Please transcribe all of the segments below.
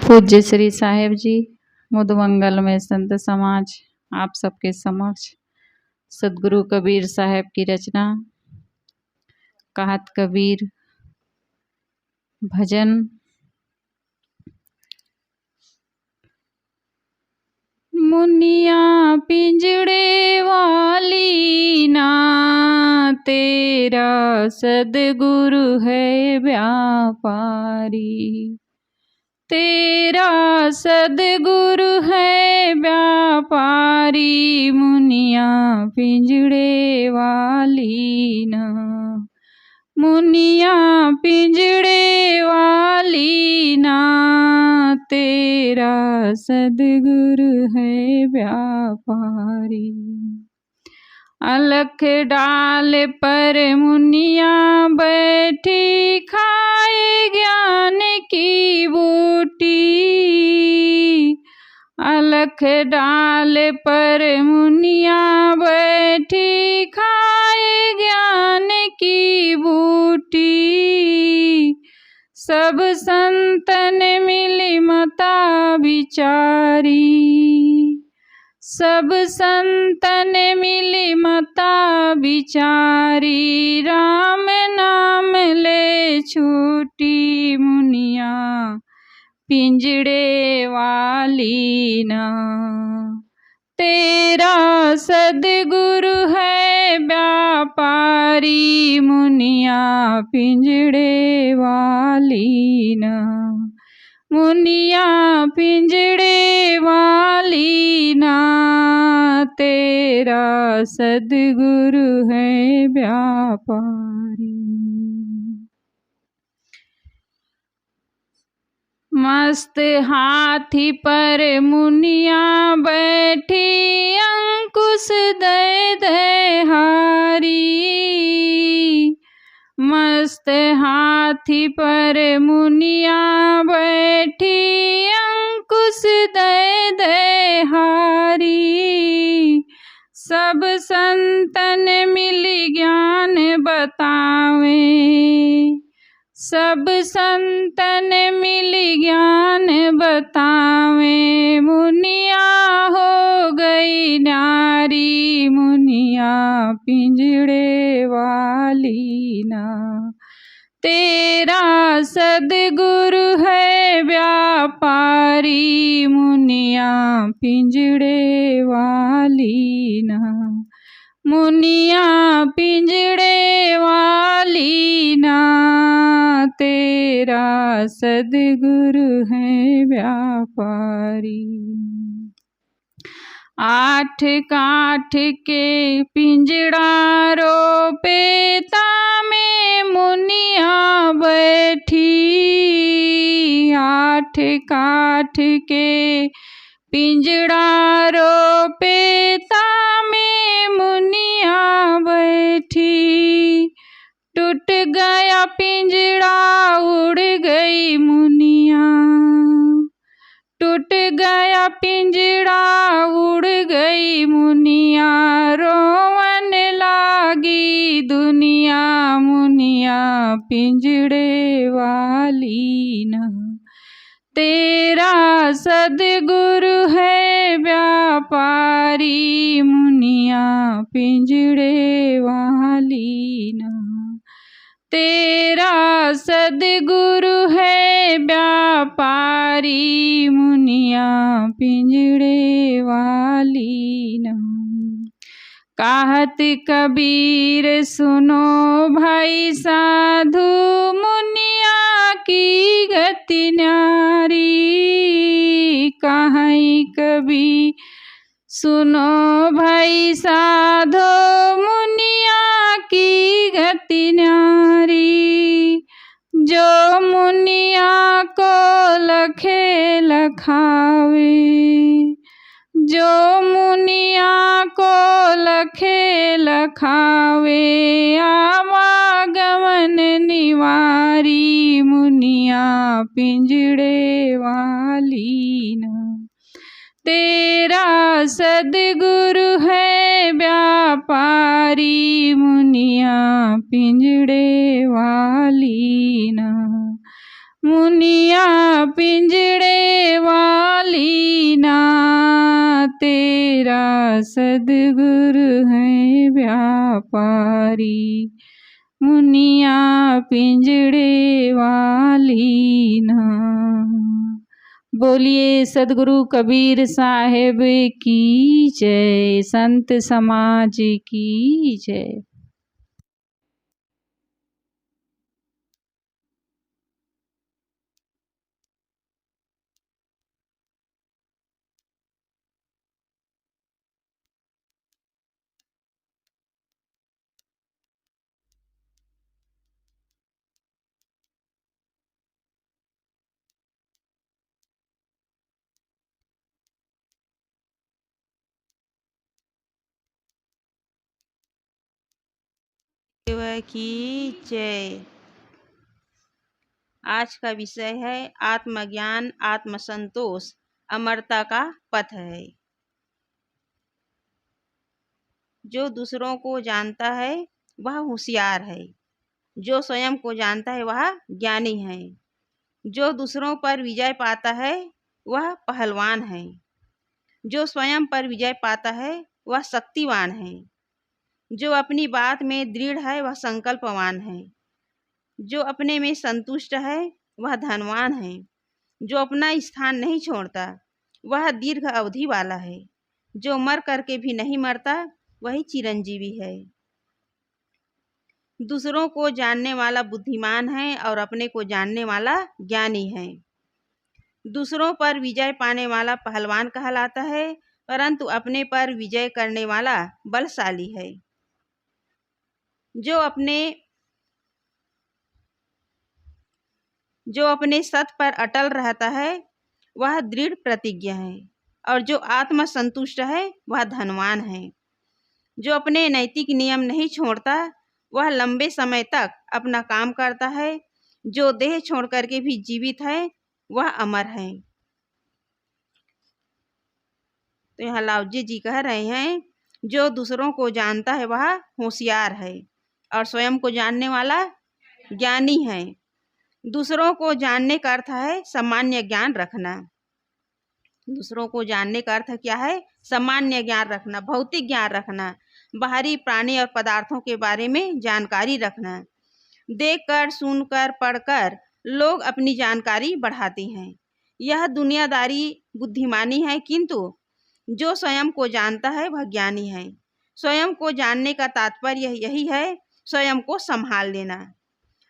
पूज्य श्री साहेब जी मुदमंगल में संत समाज आप सबके समक्ष सदगुरु कबीर साहब की रचना कहत कबीर भजन। मुनिया पिंजड़े वाली ना तेरा सदगुरु है व्यापारी, तेरा सदगुरु है व्यापारी। मुनिया पिंजड़े वाली ना, मुनिया पिंजड़े वाली ना तेरा सदगुरु है व्यापारी। अलख डाल पर मुनिया बैठी खाए ज्ञान की बूटी, अलख डाल पर मुनिया बैठी खाए ज्ञान की बूटी। सब संतन मिली मता विचारी, सब संतन मिली मता विचारी। राम नाम ले छूटी मुनिया पिंजड़े वाली ना, तेरा सदगुरु है व्यापारी। मुनिया पिंजड़े वाली ना, मुनिया पिंजड़े वाली ना तेरा सदगुरु है व्यापारी। मस्त हाथी पर मुनिया बैठी अंकुश दे दे हारी, मस्त हाथी पर मुनिया बैठी अंकुश दे दे हारी। सब संतन मिली ज्ञान बतावे, सब संतन मिली ज्ञान बतावे। मुनिया हो गई नारी, मुनिया पिंजड़े वाली ना तेरा सदगुरु है व्यापारी। मुनिया पिंजड़े वाली ना, मुनिया पिंजड़े वाली ना तेरा सदगुरु है व्यापारी। आठ काठ के पिंजड़ा रोपे तामे मुनिया बैठी, आठ काठ के पिंजड़ा रोपे तामे मुनिया बैठी। टूट गया पिंजड़ा उड़ गई मुनिया, टूट गया पिंजड़ा उड़ गई मुनिया। रोवन लागी दुनिया मुनिया पिंजड़े वाली ना, तेरा सदगुरु है व्यापारी। मुनिया पिंजड़े वाली ना, तेरा सदगुरु है व्यापारी। मुनिया पिंजड़े वाली ना। कहत कबीर सुनो भाई साधु, मुनिया की गति न्यारी। कहीं कबीर सुनो भाई साधो, मुनिया की गति न्यारी। जो मुनिया को लखे लखावे, जो मुनिया को लखे लखावे। आवागमन निवारी, मुनिया पिंजड़े वाली ना तेरा सदगुरु है व्यापारी। मुनिया पिंजड़े वाली ना, मुनिया पिंजड़े सद्गुरु हैं व्यापारी। मुनिया पिंजड़े वाली ना। बोलिए सद्गुरु कबीर साहेब की जय, संत समाज की जय। शिव की जय। आज का विषय है आत्मज्ञान, आत्मसंतोष, अमरता का पथ है। जो दूसरों को जानता है वह होशियार है, जो स्वयं को जानता है वह ज्ञानी है। जो दूसरों पर विजय पाता है वह पहलवान है, जो स्वयं पर विजय पाता है वह शक्तिवान है। जो अपनी बात में दृढ़ है वह संकल्पवान है, जो अपने में संतुष्ट है वह धनवान है। जो अपना स्थान नहीं छोड़ता वह दीर्घ अवधि वाला है, जो मर करके भी नहीं मरता वही चिरंजीवी है। दूसरों को जानने वाला बुद्धिमान है और अपने को जानने वाला ज्ञानी है। दूसरों पर विजय पाने वाला पहलवान कहलाता है, परंतु अपने पर विजय करने वाला बलशाली है। जो अपने सत पर अटल रहता है वह दृढ़ प्रतिज्ञ है, और जो आत्म संतुष्ट है वह धनवान है। जो अपने नैतिक नियम नहीं छोड़ता वह लंबे समय तक अपना काम करता है। जो देह छोड़ करके भी जीवित है वह अमर है। तो यहाँ लावजी जी कह रहे हैं, जो दूसरों को जानता है वह होशियार है और स्वयं को जानने वाला ज्ञानी है। दूसरों को जानने का अर्थ है सामान्य ज्ञान रखना। दूसरों को जानने का अर्थ क्या है? सामान्य ज्ञान रखना, भौतिक ज्ञान रखना, बाहरी प्राणी और पदार्थों के बारे में जानकारी रखना। देखकर, सुनकर, पढ़कर लोग अपनी जानकारी बढ़ाते हैं। यह दुनियादारी बुद्धिमानी है, किंतु जो स्वयं को जानता है वह ज्ञानी है। स्वयं को जानने का तात्पर्य यही है, स्वयं को संभाल लेना।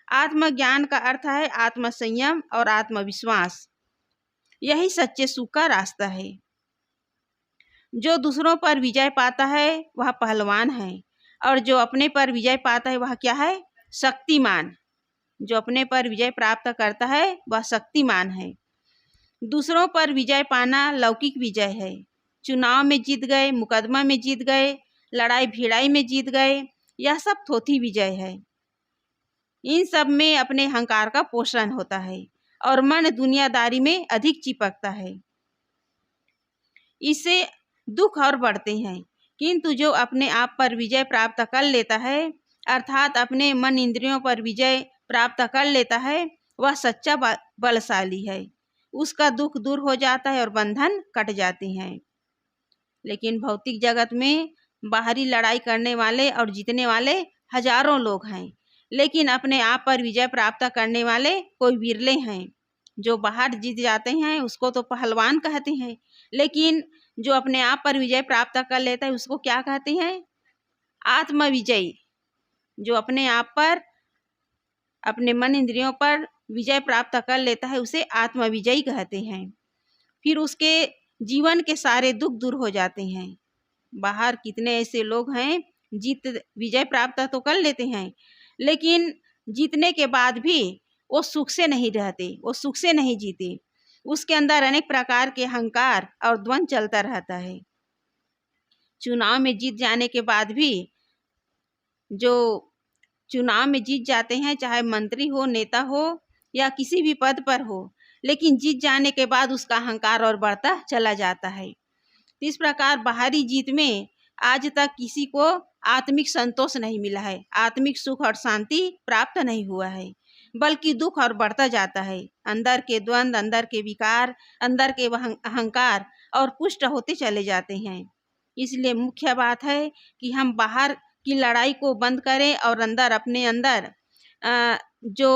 आत्मज्ञान का अर्थ है आत्मसंयम और आत्मविश्वास। यही सच्चे सुख का रास्ता है। जो दूसरों पर विजय पाता है वह पहलवान है, और जो अपने पर विजय पाता है वह क्या है? शक्तिमान। जो अपने पर विजय प्राप्त करता है वह शक्तिमान है। दूसरों पर विजय पाना लौकिक विजय है। चुनाव में जीत गए, मुकदमा में जीत गए, लड़ाई भिड़ाई में जीत गए, यह सब थोथी विजय है। इन सब में अपने अहंकार का पोषण होता है और मन दुनियादारी में अधिक चिपकता है। इससे दुख और बढ़ते हैं। किंतु जो अपने आप पर विजय प्राप्त कर लेता है, अर्थात अपने मन इंद्रियों पर विजय प्राप्त कर लेता है, वह सच्चा बलशाली है। उसका दुख दूर हो जाता है और बंधन कट जाते हैं। लेकिन भौतिक जगत में बाहरी लड़ाई करने वाले और जीतने वाले हजारों लोग हैं, लेकिन अपने आप पर विजय प्राप्त करने वाले कोई विरले हैं। जो बाहर जीत जाते हैं उसको तो पहलवान कहते हैं, लेकिन जो अपने आप पर विजय प्राप्त कर लेता है उसको क्या कहते हैं? आत्मविजयी। जो अपने आप पर, अपने मन इंद्रियों पर विजय प्राप्त कर लेता है उसे आत्मविजयी कहते हैं। फिर उसके जीवन के सारे दुख दूर हो जाते हैं। बाहर कितने ऐसे लोग हैं, विजय प्राप्त तो कर लेते हैं, लेकिन जीतने के बाद भी वो सुख से नहीं रहते, वो सुख से नहीं जीते। उसके अंदर अनेक प्रकार के अहंकार और द्वंद चलता रहता है। चुनाव में जीत जाने के बाद भी, जो चुनाव में जीत जाते हैं, चाहे मंत्री हो, नेता हो या किसी भी पद पर हो, लेकिन जीत जाने के बाद उसका अहंकार और बढ़ता चला जाता है। इस प्रकार बाहरी जीत में आज तक किसी को आत्मिक संतोष नहीं मिला है, आत्मिक सुख और शांति प्राप्त नहीं हुआ है, बल्कि दुख और बढ़ता जाता है। अंदर के द्वंद, अंदर के विकार, अंदर के अहंकार और पुष्ट होते चले जाते हैं। इसलिए मुख्य बात है कि हम बाहर की लड़ाई को बंद करें और अंदर अपने अंदर जो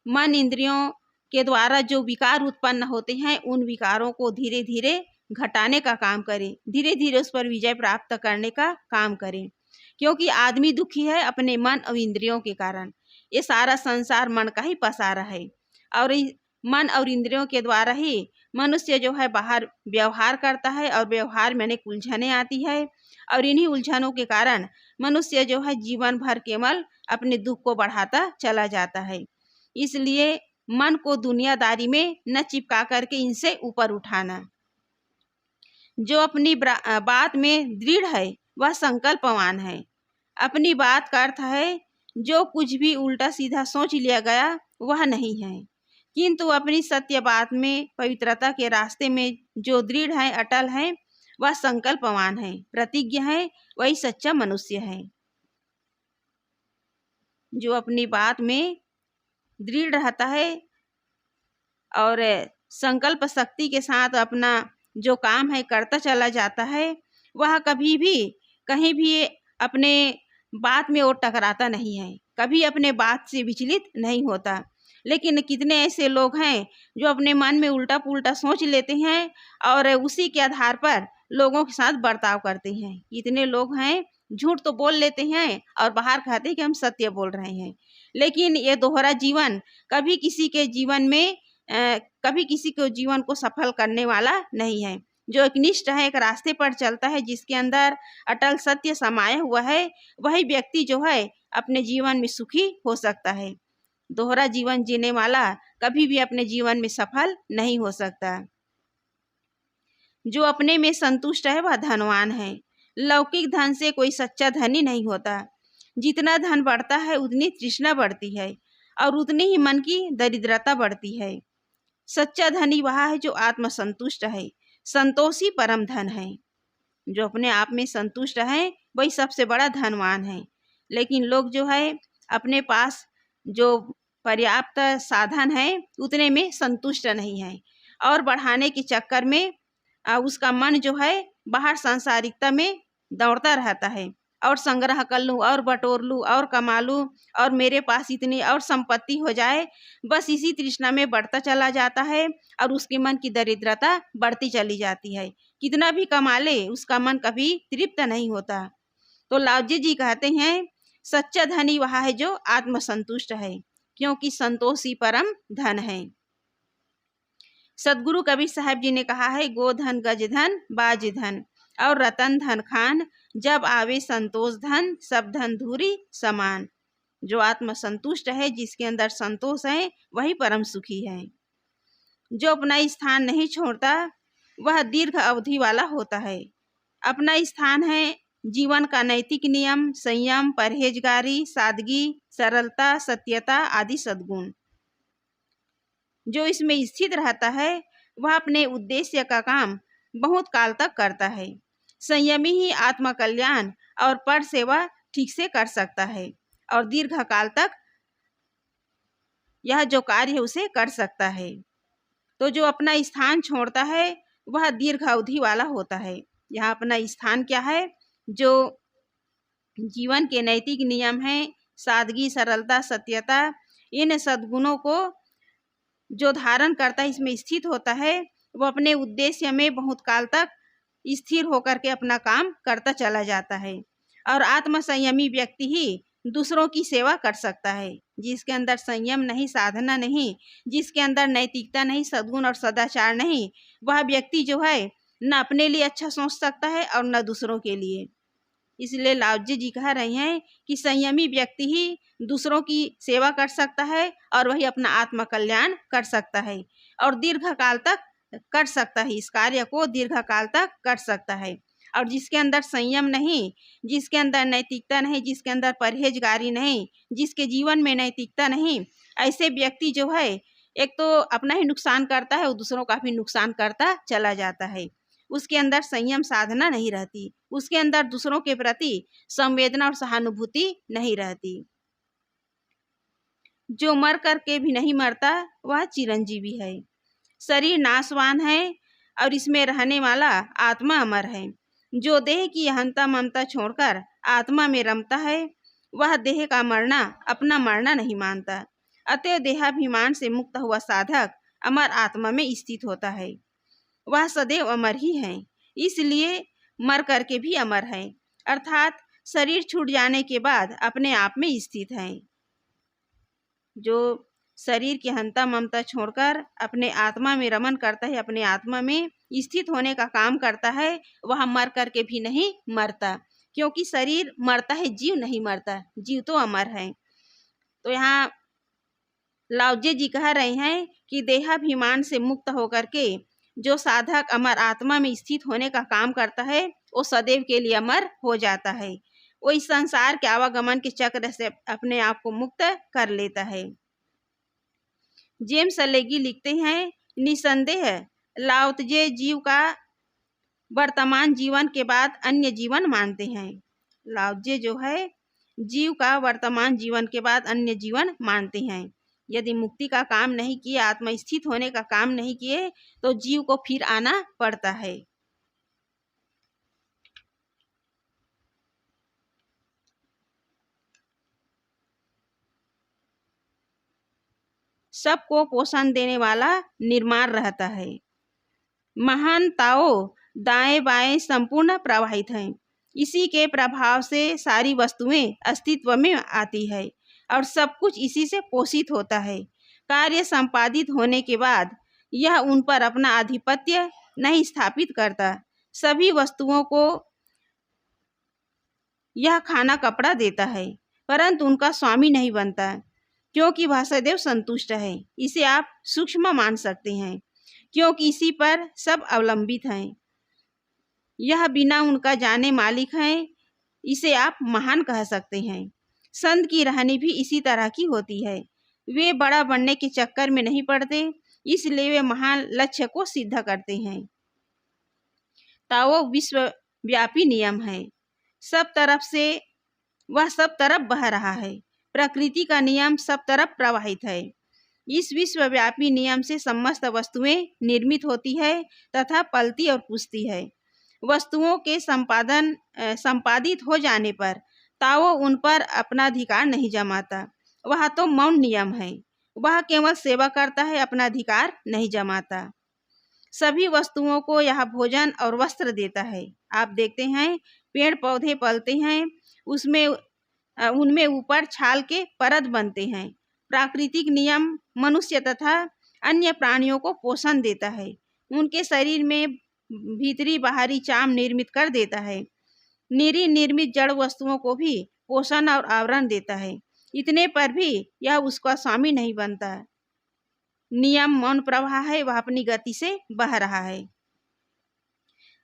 मन इंद्रियों के द्वारा जो विकार उत्पन्न होते हैं उन विकारों को धीरे धीरे घटाने का काम करें, धीरे धीरे उस पर विजय प्राप्त करने का काम करें। क्योंकि आदमी दुखी है अपने मन और इंद्रियों के कारण। ये सारा संसार मन का ही पसारा है और मन और इंद्रियों के द्वारा ही मनुष्य जो है बाहर व्यवहार करता है और व्यवहार में अनेक उलझने आती है और इन्हीं उलझनों के कारण मनुष्य जो है जीवन भर केवल अपने दुख को बढ़ाता चला जाता है। इसलिए मन को दुनियादारी में न चिपका करके इनसे ऊपर उठाना। जो अपनी बात में दृढ़ है वह संकल्पवान है। अपनी बात का अर्थ है जो कुछ भी उल्टा सीधा सोच लिया गया वह नहीं है, किंतु अपनी सत्य बात में पवित्रता के रास्ते में जो दृढ़ है, अटल है, वह संकल्पवान है, प्रतिज्ञ है, वही सच्चा मनुष्य है। जो अपनी बात में दृढ़ रहता है और संकल्प शक्ति के साथ अपना जो काम है करता चला जाता है, वह कभी भी कहीं भी अपने बात में और टकराता नहीं है, कभी अपने बात से विचलित नहीं होता। लेकिन कितने ऐसे लोग हैं जो अपने मन में उल्टा पुल्टा सोच लेते हैं और उसी के आधार पर लोगों के साथ बर्ताव करते हैं। कितने लोग हैं झूठ तो बोल लेते हैं और बाहर कहते हैं कि हम सत्य बोल रहे हैं, लेकिन ये दोहरा जीवन कभी किसी के जीवन में कभी किसी को जीवन को सफल करने वाला नहीं है। जो एक निष्ठ है, एक रास्ते पर चलता है, जिसके अंदर अटल सत्य समाया हुआ है, वही व्यक्ति जो है अपने जीवन में सुखी हो सकता है। दोहरा जीवन जीने वाला कभी भी अपने जीवन में सफल नहीं हो सकता। जो अपने में संतुष्ट है वह धनवान है। लौकिक धन से कोई सच्चा धनी नहीं होता। जितना धन बढ़ता है उतनी तृष्णा बढ़ती है और उतनी ही मन की दरिद्रता बढ़ती है। सच्चा धनी वह है जो आत्मसंतुष्ट है। संतोषी परम धन है। जो अपने आप में संतुष्ट है वही सबसे बड़ा धनवान है। लेकिन लोग जो है अपने पास जो पर्याप्त साधन है उतने में संतुष्ट नहीं है और बढ़ाने के चक्कर में उसका मन जो है बाहर सांसारिकता में दौड़ता रहता है और संग्रह कर लूँ और बटोर लूँ और कमा लूँ और मेरे पास इतनी और संपत्ति हो जाए, बस इसी तृष्णा में बढ़ता चला जाता है और उसके मन की दरिद्रता बढ़ती चली जाती है। कितना भी कमा ले उसका मन कभी तृप्त नहीं होता। तो लावजी जी कहते हैं सच्चा धनी वह है जो आत्मसंतुष्ट है, क्योंकि संतोष ही परम धन है। सदगुरु कबीर साहब जी ने कहा है गोधन गजधन बाज धन और रतन धन खान, जब आवे संतोष धन सब धन धूरी समान। जो आत्म संतुष्ट है, जिसके अंदर संतोष है, वही परम सुखी है। जो अपना स्थान नहीं छोड़ता वह दीर्घ अवधि वाला होता है। अपना स्थान है जीवन का नैतिक नियम, संयम, परहेजगारी, सादगी, सरलता, सत्यता आदि सद्गुण। जो इसमें स्थित रहता है वह अपने उद्देश्य का काम बहुत काल तक करता है। संयमी ही आत्म कल्याण और पर सेवा ठीक से कर सकता है और दीर्घ काल तक यह जो कार्य है उसे कर सकता है। तो जो अपना स्थान छोड़ता है वह दीर्घ अवधि वाला होता है। यह अपना स्थान क्या है? जो जीवन के नैतिक नियम हैं, सादगी, सरलता, सत्यता, इन सद्गुणों को जो धारण करता है, इसमें स्थित होता है, वो अपने उद्देश्य में बहुत काल तक स्थिर होकर के अपना काम करता चला जाता है। और आत्म संयमी व्यक्ति ही दूसरों की सेवा कर सकता है। जिसके अंदर संयम नहीं, साधना नहीं, जिसके अंदर नैतिकता नहीं, सद्गुण और सदाचार नहीं, वह व्यक्ति जो है न अपने लिए अच्छा सोच सकता है और न दूसरों के लिए। इसलिए लावजी जी कह रहे हैं कि संयमी व्यक्ति ही दूसरों की सेवा कर सकता है और वही अपना आत्म कल्याण कर सकता है और दीर्घ काल तक कर सकता है। इस कार्य को दीर्घ काल तक कर सकता है। और जिसके अंदर संयम नहीं, जिसके अंदर नैतिकता नहीं, जिसके अंदर परहेजगारी नहीं, जिसके जीवन में नैतिकता नहीं, ऐसे व्यक्ति जो है एक तो अपना ही नुकसान करता है और दूसरों का भी नुकसान करता चला जाता है। उसके अंदर संयम साधना नहीं रहती, उसके अंदर दूसरों के प्रति संवेदना और सहानुभूति नहीं रहती। जो मर करके भी नहीं मरता वह चिरंजीवी है। शरीर नाशवान है और इसमें रहने वाला आत्मा अमर है। जो देह की अहंता ममता छोड़कर आत्मा में रमता है वह देह का मरना अपना मरना नहीं मानता। अतएव देहाभिमान से मुक्त हुआ साधक अमर आत्मा में स्थित होता है। वह सदैव अमर ही है, इसलिए मर करके भी अमर है, अर्थात शरीर छूट जाने के बाद अपने आप में स्थित है। जो शरीर की हंता ममता छोड़कर अपने आत्मा में रमन करता है, अपने आत्मा में स्थित होने का काम करता है, वह मर करके भी नहीं मरता, क्योंकि शरीर मरता है, जीव नहीं मरता, जीव तो अमर है। तो यहाँ लाओजे जी कह रहे हैं कि देहाभिमान से मुक्त होकर के जो साधक अमर आत्मा में स्थित होने का काम करता है वो सदैव के लिए अमर हो जाता है। वो इस संसार के आवागमन के चक्र से अपने आप को मुक्त कर लेता है। जेम्स अलेगी लिखते हैं, निसंदेह लाओत्जे जीव का वर्तमान जीवन के बाद अन्य जीवन मानते हैं। लाओत्जे जो है जीव का वर्तमान जीवन के बाद अन्य जीवन मानते हैं। यदि मुक्ति का काम नहीं किए, आत्मा स्थित होने का काम नहीं किए, तो जीव को फिर आना पड़ता है। सबको पोषण देने वाला निर्माण रहता है। महान ताओ दाएं बाएं संपूर्ण प्रवाहित हैं। इसी के प्रभाव से सारी वस्तुएं अस्तित्व में आती है और सब कुछ इसी से पोषित होता है। कार्य संपादित होने के बाद यह उन पर अपना आधिपत्य नहीं स्थापित करता। सभी वस्तुओं को यह खाना कपड़ा देता है, परंतु उनका स्वामी नहीं बनता, क्योंकि वह सदैव संतुष्ट है। इसे आप सूक्ष्म मान सकते हैं, क्योंकि इसी पर सब अवलंबित हैं। यह बिना उनका जाने मालिक है, इसे आप महान कह सकते हैं। संत की रहनी भी इसी तरह की होती है। वे बड़ा बनने के चक्कर में नहीं पड़ते, इसलिए वे महान लक्ष्य को सिद्ध करते हैं। ताओ विश्वव्यापी नियम है, सब तरफ से वह सब तरफ बह रहा है। प्रकृति का नियम सब तरफ प्रवाहित है। इस विश्वव्यापी नियम से समस्त वस्तुएं निर्मित होती है तथा पलती और पुष्टि है। वस्तुओं के संपादित हो जाने पर ताओ उन पर अपना अधिकार नहीं जमाता। वह तो मौन नियम है, वह केवल सेवा करता है, अपना अधिकार नहीं जमाता। सभी वस्तुओं को यह भोजन और वस्त्र देता है। आप देखते हैं पेड़ पौधे पलते हैं, उनमें ऊपर छाल के परत बनते हैं। प्राकृतिक नियम मनुष्य तथा अन्य प्राणियों को पोषण देता है, उनके शरीर में भीतरी बाहरी चाम निर्मित कर देता है। निर्मित जड़ वस्तुओं को भी पोषण और आवरण देता है। इतने पर भी यह उसका स्वामी नहीं बनता। नियम मौन प्रवाह है, वह अपनी गति से बह रहा है।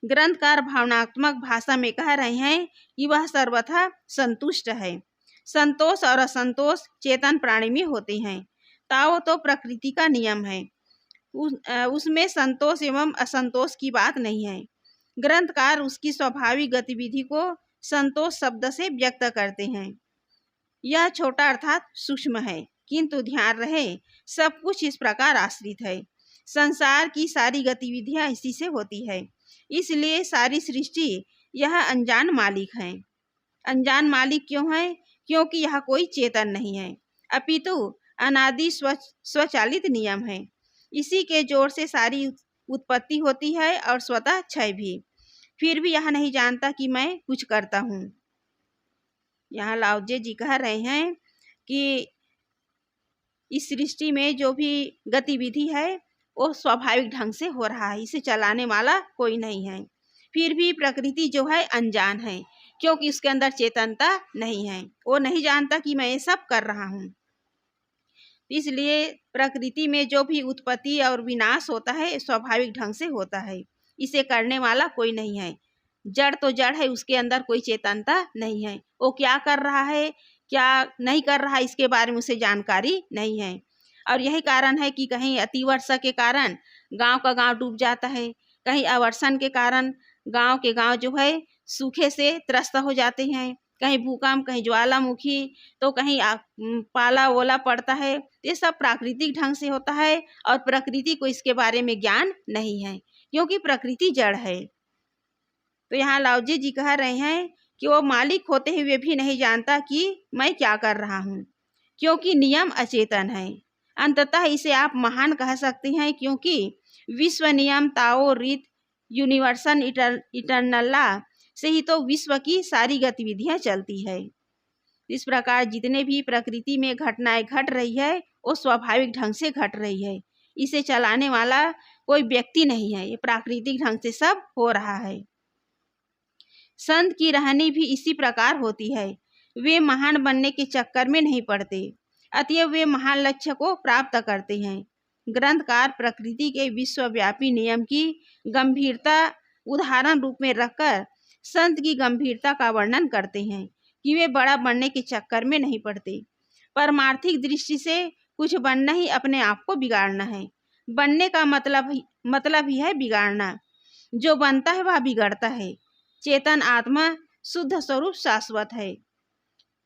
ग्रंथकार भावनात्मक भाषा में कह रहे हैं कि वह सर्वथा संतुष्ट है। संतोष और असंतोष चेतन प्राणी में होते हैं। ताओ तो प्रकृति का नियम है, उसमें संतोष एवं असंतोष की बात नहीं है। ग्रंथकार उसकी स्वाभाविक गतिविधि को संतोष शब्द से व्यक्त करते हैं। यह छोटा अर्थात सूक्ष्म है, किंतु ध्यान रहे सब कुछ इस प्रकार आश्रित है। संसार की सारी गतिविधियां इसी से होती है, इसलिए सारी सृष्टि यह अनजान मालिक है। अनजान मालिक क्यों है? क्योंकि यह कोई चेतन नहीं है, अपितु अनादि स्वचालित नियम है। इसी के जोर से सारी उत्पत्ति होती है और स्वतः क्षय भी। फिर भी यह नहीं जानता कि मैं कुछ करता हूँ। यहाँ लाओजे जी कह रहे हैं कि इस सृष्टि में जो भी गतिविधि है वो स्वाभाविक ढंग से हो रहा है, इसे चलाने वाला कोई नहीं है। फिर भी प्रकृति जो है अनजान है, क्योंकि उसके अंदर चेतनता नहीं है, वो नहीं जानता कि मैं ये सब कर रहा हूँ। इसलिए प्रकृति में जो भी उत्पत्ति और विनाश होता है स्वाभाविक ढंग से होता है, इसे करने वाला कोई नहीं है। जड़ तो जड़ है, उसके अंदर कोई चेतनता नहीं है। वो क्या कर रहा है क्या नहीं कर रहा है इसके बारे में उसे जानकारी नहीं है। और यही कारण है कि कहीं अतिवर्षा के कारण गांव का गांव डूब जाता है, कहीं अवर्षण के कारण गांव के गांव जो है सूखे से त्रस्त हो जाते हैं, कहीं भूकंप, कहीं ज्वालामुखी, तो कहीं पाला ओला पड़ता है। ये सब प्राकृतिक ढंग से होता है और प्रकृति को इसके बारे में ज्ञान नहीं है, क्योंकि प्रकृति जड़ है। तो यहाँ लाओजी जी कह रहे हैं कि वो मालिक होते हुए भी नहीं जानता कि मैं क्या कर रहा हूँ, क्योंकि नियम अचेतन है। अंततः इसे आप महान कह सकते हैं, क्योंकि विश्व नियम ताओ रीत यूनिवर्सल इटरनल लॉ से ही तो विश्व की सारी गतिविधियां चलती है। इस प्रकार जितने भी प्रकृति में घटनाएं घट रही है वो स्वाभाविक ढंग से घट रही है। इसे चलाने वाला कोई व्यक्ति नहीं है, ये प्राकृतिक ढंग से सब हो रहा है। संत की रहनी भी इसी प्रकार होती है। वे महान बनने के चक्कर में नहीं पड़ते, अतएव वे महान लक्ष्य को प्राप्त करते हैं। ग्रंथकार प्रकृति के विश्वव्यापी नियम की गंभीरता उदाहरण रूप में रखकर संत की गंभीरता का वर्णन करते हैं कि वे बड़ा बनने के चक्कर में नहीं पड़ते। परमार्थिक दृष्टि से कुछ बनना ही अपने आप को बिगाड़ना है। बनने का मतलब ही है बिगाड़ना। जो बनता है वह बिगड़ता है। चेतन आत्मा शुद्ध स्वरूप शाश्वत है,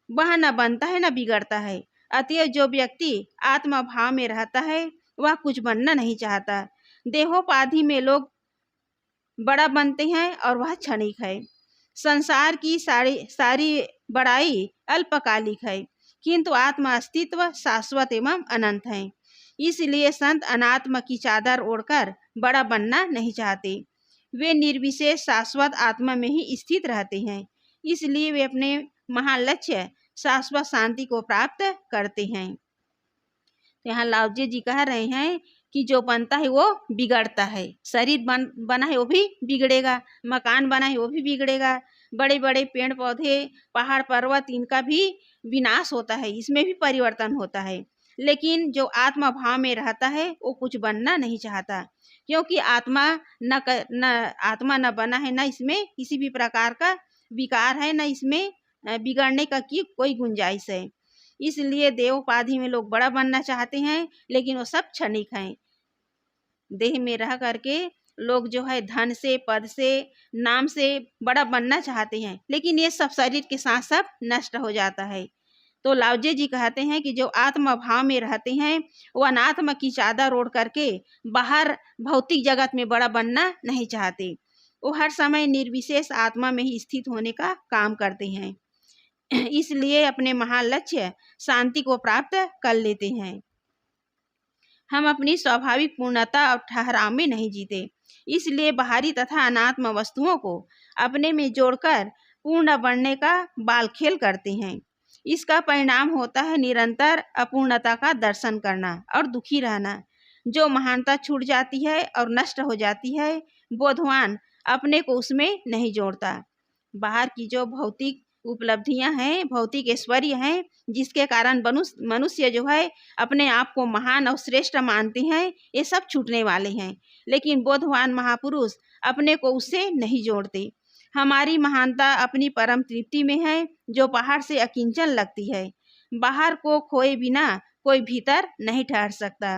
वह न बनता है न बिगड़ता है। अतएव जो व्यक्ति आत्मा भाव में रहता है वह कुछ बनना नहीं चाहता। देहोपाधि में लोग बड़ा बनते हैं और वह क्षणिक है। संसार की सारी बड़ाई अल्पकालिक है, किंतु आत्मा अस्तित्व शाश्वत एवं अनंत है। इसलिए संत अनात्मा की चादर ओढ़कर बड़ा बनना नहीं चाहते। वे निर्विशेष शाश्वत आत्मा में ही स्थित रहते हैं। इसलिए वे अपने महान लक्ष्य शाश्वत शांति को प्राप्त करते हैं। यहाँ लाओजी जी कह रहे हैं कि जो बनता है वो बिगड़ता है। शरीर बना है वो भी बिगड़ेगा, मकान बना है वो भी बिगड़ेगा, बड़े बड़े पेड़ पौधे पहाड़ पर्वत इनका भी विनाश होता है, इसमें भी परिवर्तन होता है। लेकिन जो आत्मा भाव में रहता है वो कुछ बनना नहीं चाहता, क्योंकि आत्मा न बना है, न इसमें किसी भी प्रकार का विकार है, न इसमें बिगड़ने का की कोई गुंजाइश है। इसलिए देहोपाधि में लोग बड़ा बनना चाहते हैं, लेकिन वो सब क्षणिक हैं। देह में रह करके लोग जो है धन से, पद से, नाम से बड़ा बनना चाहते हैं, लेकिन ये सब शरीर के साथ सब नष्ट हो जाता है। तो लाओजी जी कहते हैं कि जो आत्मा भाव में रहते हैं वो अनात्मा की चादर ओढ़ करके बाहर भौतिक जगत में बड़ा बनना नहीं चाहते। वो हर समय निर्विशेष आत्मा में ही स्थित होने का काम करते हैं। इसलिए अपने महान लक्ष्य शांति को प्राप्त कर लेते हैं। हम अपनी स्वाभाविक पूर्णता और ठहराव में नहीं जीते, इसलिए बाहरी तथा अनात्म वस्तुओं को अपने में जोड़कर पूर्ण बनने का बाल खेल करते हैं। इसका परिणाम होता है निरंतर अपूर्णता का दर्शन करना और दुखी रहना। जो महानता छूट जाती है और नष्ट हो जाती है, बोधवान अपने को उसमें नहीं जोड़ता। बाहर की जो भौतिक उपलब्धियां हैं, भौतिक ऐश्वर्य हैं, जिसके कारण मनुष्य जो है अपने आप को महान और श्रेष्ठ मानते हैं, ये सब छूटने वाले हैं। लेकिन बोधवान महापुरुष अपने को उससे नहीं जोड़ते। हमारी महानता अपनी परम तृप्ति में है, जो बाहर से अकिंचन लगती है। बाहर को खोए बिना कोई भीतर नहीं ठहर सकता।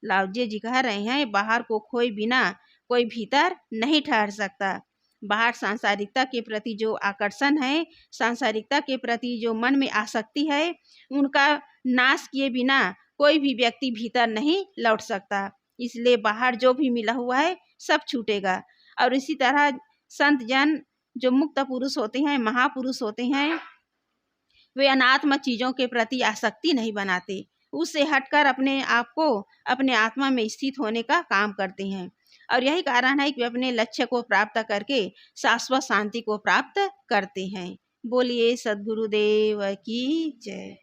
लाओजी जी कह रहे हैं बाहर को खोए बिना कोई भीतर नहीं ठहर सकता। बाहर सांसारिकता के प्रति जो आकर्षण है, सांसारिकता के प्रति जो मन में आसक्ति है, उनका नाश किए बिना कोई भी व्यक्ति भीतर नहीं लौट सकता। इसलिए बाहर जो भी मिला हुआ है सब छूटेगा। और इसी तरह संत जन जो मुक्त पुरुष होते हैं, महापुरुष होते हैं, वे अनात्म चीजों के प्रति आसक्ति नहीं बनाते, उससे हटकर अपने आप को अपने आत्मा में स्थित होने का काम करते हैं। और यही कारण है कि वे अपने लक्ष्य को प्राप्त करके शाश्वत शांति को प्राप्त करते हैं। बोलिए सद्गुरुदेव की जय।